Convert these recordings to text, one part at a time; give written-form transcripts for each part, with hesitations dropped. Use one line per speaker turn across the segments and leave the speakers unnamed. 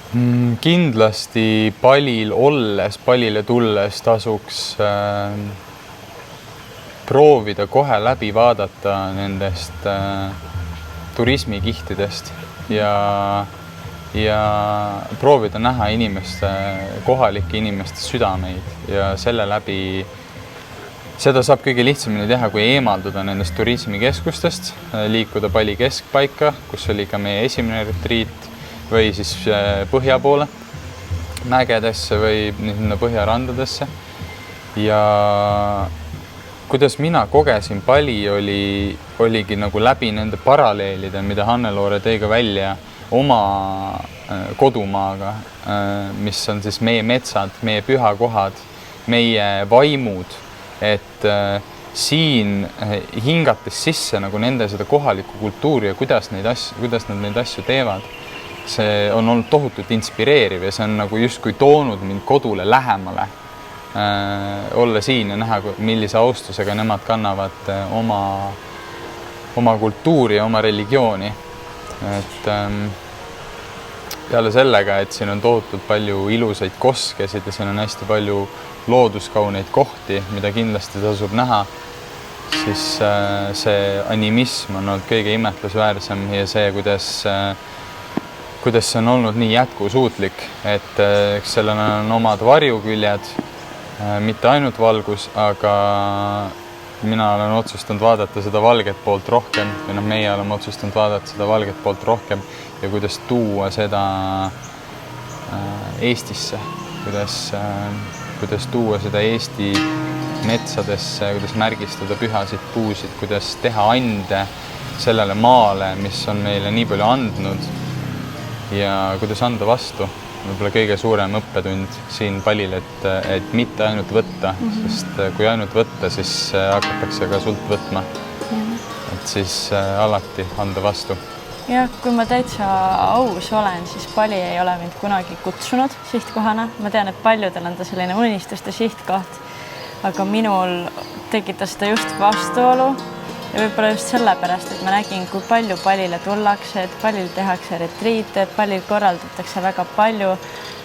Kindlasti palile tulles tasuks proovida kohe läbi vaadata nendest turismikihtidest ja proovida näha kohalike inimeste südameid ja selle läbi seda saab kõige lihtsamini teha, kui eemalduda nendest turismikeskustest, liikuda Pali keskpaika, kus oli ka meie esimene retriit või siis põhja poole, mägedesse või põhjarandadesse. Ja kuidas mina kogesin Pali oligi nagu läbi nende paralleelide, mida Hannelore tõi ka välja oma kodumaaga, mis on siis meie metsad, meie pühakohad, meie vaimud, et siin hingates sisse nagu nende seda kohalikku kultuuri ja kuidas nad neid asju teevad. See on olnud tohutult inspireeriv ja see on nagu justkui toonud mind kodule lähemale olla siin ja näha, millise austusega nemad kannavad oma kultuuri ja oma religiooni. Et peale sellega, et siin on tohutult palju ilusaid koskesid ja siin on hästi palju looduskauneid kohti, mida kindlasti tasub näha, siis see animism on olnud kõige imetlusväärsem ja see, kuidas see on olnud nii jätkusuutlik, et eks sellel on omad varjuküljed, mitte ainult valgus, aga mina olen otsustanud vaadata seda valget poolt rohkem või meie oleme otsustanud vaadata seda valget poolt rohkem ja kuidas tuua seda Eestisse, kuidas tuua seda Eesti metsadesse, kuidas märgistada pühasid puusid, kuidas teha ande sellele maale, mis on meile nii palju andnud ja kuidas anda vastu. Võib-olla kõige suurem õppetund siin Palil, et mitte ainult võtta, sest kui ainult võtta, siis hakatakse ka sult võtma. Et siis alati anda vastu.
Ja kui ma täitsa aus olen, siis Pali ei ole mind kunagi kutsunud sihtkohana. Ma tean, et paljudel on ta selline unistuste sihtkoht, aga minul tekitas ta just vastuolu. Ja võib-olla just sellepärast, et ma nägin, kui palju Palile tullakse, et Palil tehakse retriite, et Palil korraldatakse väga palju,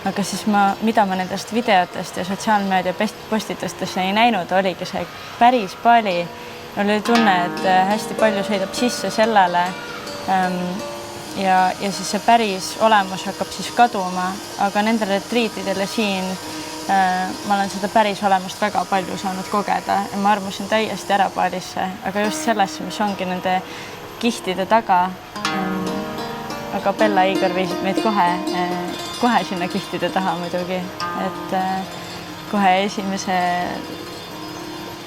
aga siis mida ma nendest videotest ja sotsiaalmeedia postitustest ei näinud, oligi see päris Pali. Oli tunne, et hästi palju sõidab sisse sellele ja siis see päris olemus hakkab siis kaduma, aga nendel retriitidel ja siin ma olen seda päris olemust väga palju saanud kogeda ja ma armusin täiesti ära Palisse, aga just sellesse, mis ongi nende kihtide taga. Aga Bella ja Igor viisid meid kohe sinna kihtide taha muidugi, et kohe esimese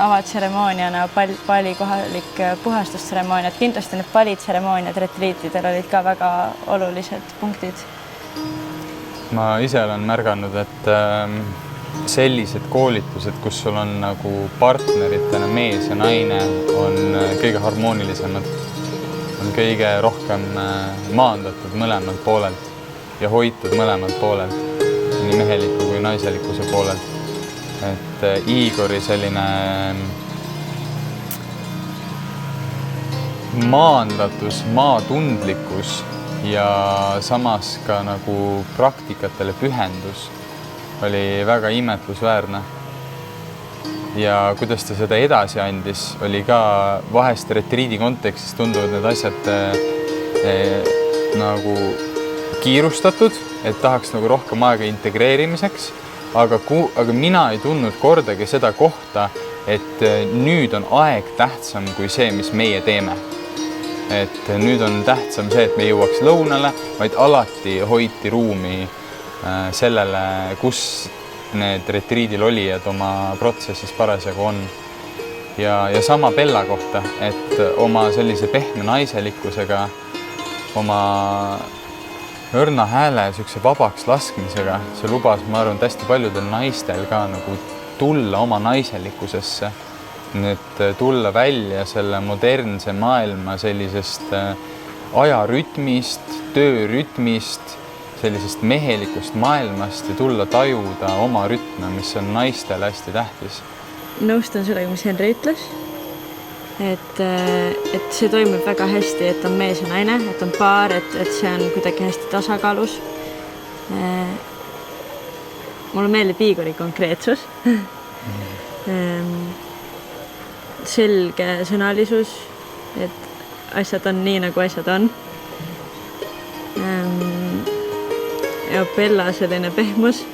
avatseremooniana Pali kohalik puhastustseremooniad. Kindlasti need Pali tseremooniad retriitidel olid ka väga olulised punktid.
Ma ise olen märganud, et sellised koolitused, kus sul on nagu partneritena mees ja naine, on kõige harmoonilisemad, on kõige rohkem maandatud mõlemalt poolelt ja hoitud mõlemalt poolelt, nii meheliku kui naiselikkuse poolelt. Et Igori selline maandatus, maatundlikkus ja samas ka nagu praktikatele pühendus oli väga imetlusväärne. Ja kuidas ta seda edasi andis, oli ka vahest retriidi kontekstis tunduvad need asjad nagu kiirustatud, et tahaks nagu rohkem aega integreerimiseks, aga mina ei tundnud kordagi seda kohta, et nüüd on aeg tähtsam kui see, mis meie teeme. Et nüüd on tähtsam see, et me jõuaks lõunale, vaid alati hoiti ruumi sellele, kus need retriidil olijad oma protsessis parasjagu on. Ja sama Bella kohta, et oma sellise pehme naiselikkusega, oma õrna hääle sükse vabaks laskmisega, see lubas, ma arvan, hästi paljudel naistel ka nagu tulla oma naiselikkusesse, et tulla välja selle modernse maailma sellisest ajarütmist, töörütmist, sellisest mehelikust maailmast ja tulla tajuda oma rütme, mis on naistele hästi tähtis.
Nõustan sellega, mis Henri ütles, et see toimub väga hästi, et on mees ja naine, et on paar, et see on kuidagi hästi tasakaalus. Mulle meeldib Igori konkreetsus, selge sõnalisus, et asjad on nii, nagu asjad on. Ja Bella selline pehmus,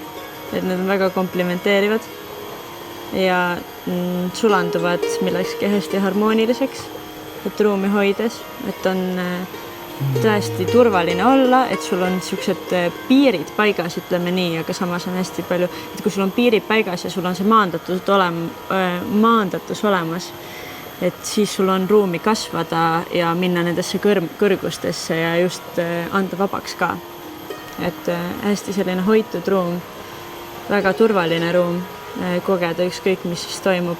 et need on väga komplimenteerivad ja sulanduvad millekski hästi harmooniliseks, et ruumi hoides, et on tõesti turvaline olla, et sul on niisugused piirid paigas, ütleme nii, aga samas on hästi palju, et kui sul on piirid paigas ja sul on see maandatus olemas, et siis sul on ruumi kasvada ja minna nendesse kõrgustesse ja just anda vabaks ka. Et hästi selline hoitud ruum, väga turvaline ruum, kogeda ükskõik, mis siis toimub.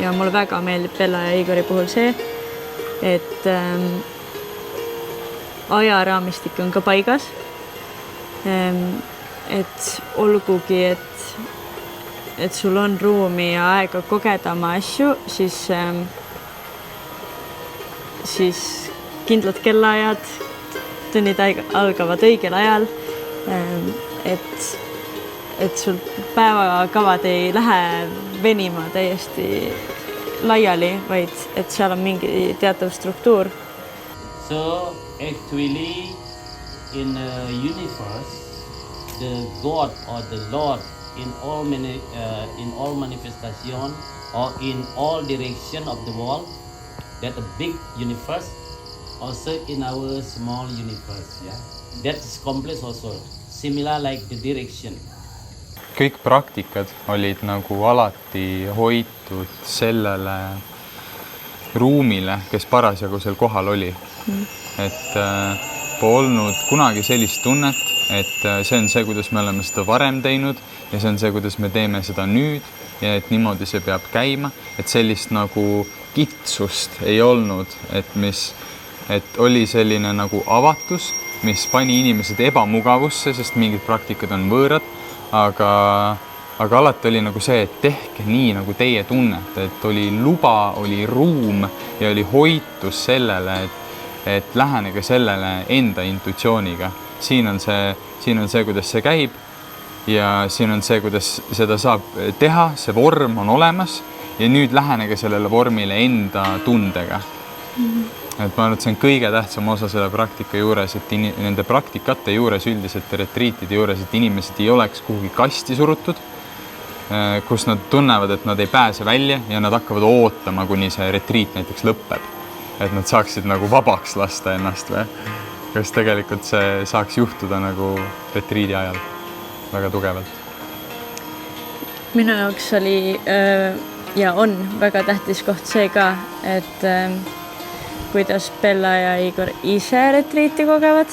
Ja mulle väga meeldib Bella ja Igori puhul see, et ajaraamistik on ka paigas. Et olgugi, et sul on ruumi ja aega kogeda oma asju, siis kindlad kellaajad, tunnid algavad õigel ajal, et sul päevakavad ei lähe venima täiesti laiali, vaid et seal on mingi teatav struktuur.
So actually in the universe, the God or the Lord in all manifestation or in all direction of the world, that a big universe, also in our small universe, yeah. That's complex also, similar like the direction.
Kõik praktikad olid nagu alati hoitud sellele ruumile, kes parasjagu seal kohal oli. Et polnud kunagi sellist tunnet, et see on see, kuidas me oleme seda varem teinud ja see on see, kuidas me teeme seda nüüd ja et niimoodi see peab käima, et sellist nagu kitsust ei olnud, et oli selline nagu avatus, mis pani inimesed ebamugavusse, sest mingid praktikad on võõrad, aga alati oli nagu see, et tehke nii, nagu teie tunnete, et oli luba, oli ruum ja oli hoitus sellele, et lähenege sellele enda intuitsiooniga. Siin on see, kuidas see käib ja siin on see, kuidas seda saab teha, see vorm on olemas ja nüüd lähenege sellele vormile enda tundega. Et ma arvan, et see on kõige tähtsam osa selle praktika juures, et nende praktikate juures, üldiselt retriitide juures, et inimesed ei oleks kuhugi kasti surutud, kus nad tunnevad, et nad ei pääse välja ja nad hakkavad ootama, kuni see retriit näiteks lõpeb. Et nad saaksid nagu vabaks lasta ennast või? Kas tegelikult see saaks juhtuda nagu retriidi ajal väga tugevalt?
Minu jaoks oli ja on väga tähtis koht see ka, et kuidas Bella ja Igor ise retriiti kogevad,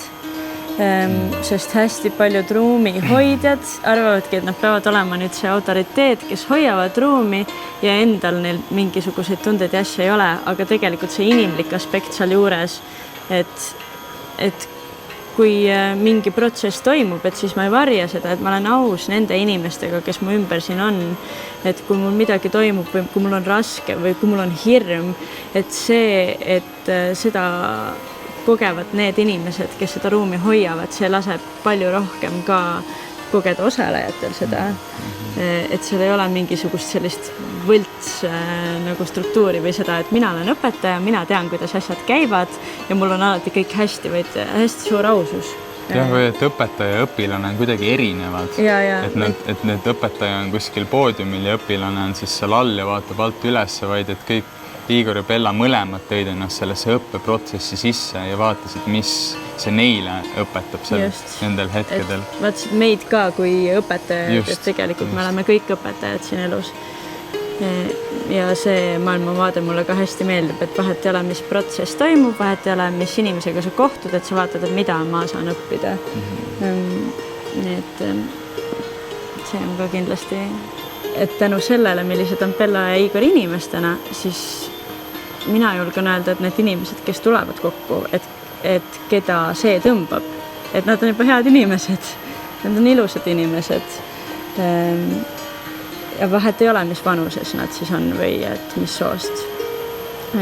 sest hästi paljud ruumi hoidjad arvavadki, et nad peavad olema nüüd see autoriteet, kes hoiavad ruumi ja endal neil mingisuguseid tundeid ja asja ei ole, aga tegelikult see inimlik aspekt seal juures, et kui mingi protsess toimub, et siis ma ei varja seda, et ma olen aus nende inimestega, kes mu ümber siin on, et kui mul midagi toimub või kui mul on raske või kui mul on hirm, et seda kogevad need inimesed, kes seda ruumi hoiavad, see laseb palju rohkem ka kogeda osalejatel seda, et seal ei ole mingisugust sellist võlts nagu struktuuri või seda, et mina olen õpetaja, mina tean, kuidas asjad käivad ja mul on alati kõik hästi, vaid hästi suur ausus.
Jah, või et õpetaja ja õpilane on kuidagi erinevad. Et need õpetaja on kuskil poodiumil ja õpilane on siis seal all ja vaatab alt üles, vaid et kõik Igor ja Bella mõlemad tõid ennast sellesse õppeprotsessi sisse ja vaatasid, mis see neile õpetab nendel hetkedel.
Vaatasid meid ka kui õpetajad, et tegelikult me oleme kõik õpetajad siin elus. Ja see maailmavaade mulle ka hästi meeldib, et vahet ei ole, mis protsess toimub, vahet ei ole, mis inimesega sa kohtud, et sa vaatad, et mida ma saan õppida. Nii et see on ka kindlasti, et tänu sellele, millised on Bella ja Igor inimestena, siis mina julgen öelda, et need inimesed, kes tulevad kokku, et keda see tõmbab, et nad on juba head inimesed, nad on ilusad inimesed ja vahet ei ole, mis vanuses nad siis on või et mis soost.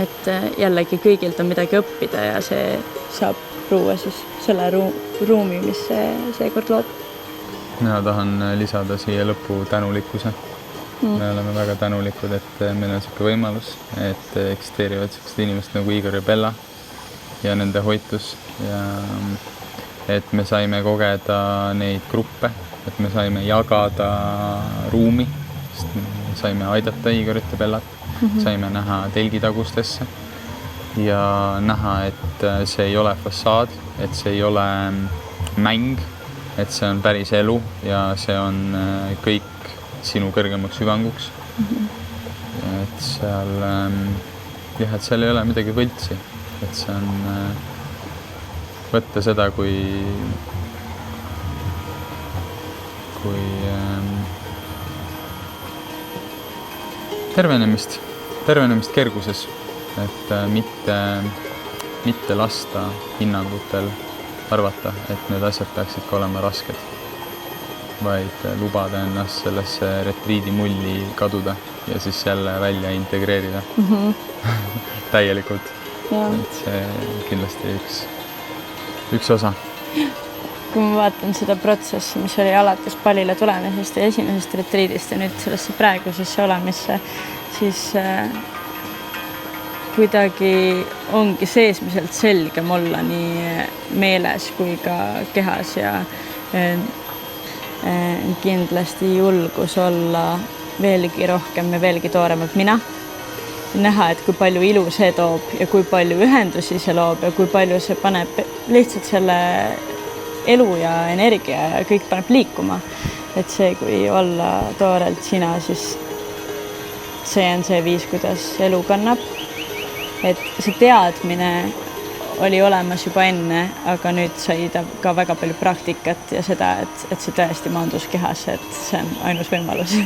Et jällegi kõigilt on midagi õppida ja see saab luua siis selle ruumi, mis see seekord loob.
Mina tahan lisada siia lõppu tänulikkuse. Me oleme väga tänulikud, et meil on selline võimalus, et eksisteerivad sellised inimesed nagu Igor ja Bella ja nende hoitus ja et me saime kogeda neid gruppe, et me saime jagada ruumi, sest me saime aidata Igorit ja Bellat, saime näha telgitagustesse ja näha, et see ei ole fassaad, et see ei ole mäng, et see on päris elu ja see on kõik sinu kõrgemaks hüvanguks. Et seal, et seal ei ole midagi võltsi, et see on võtta seda kui tervenemist kerguses, et mitte lasta hinnangutel arvata, et need asjad peaksid ka olema rasked, vaid lubada ennast sellesse retriidi mulli kaduda ja siis jälle välja integreerida täielikult. Et see kindlasti üks osa.
Kui ma vaatan seda protsessi, mis oli alates Palile tulemisest ja esimesest retriidist ja nüüd sellesse praegusesse olemisse, siis kuidagi ongi seesmiselt selgem olla nii meeles kui ka kehas ja kindlasti julgus olla veelgi rohkem ja veelgi tooremalt mina. Näha, et kui palju ilu see toob ja kui palju ühendusi see loob ja kui palju see paneb lihtsalt selle elu ja energia ja kõik paneb liikuma. Et see, kui olla toorelt sina, siis see on see viis, kuidas elu kannab. Et see teadmine oli olemas juba enne, aga nüüd sai ta ka väga palju praktikat ja seda, et see tõesti maandus kehas, et see on ainus võimalus.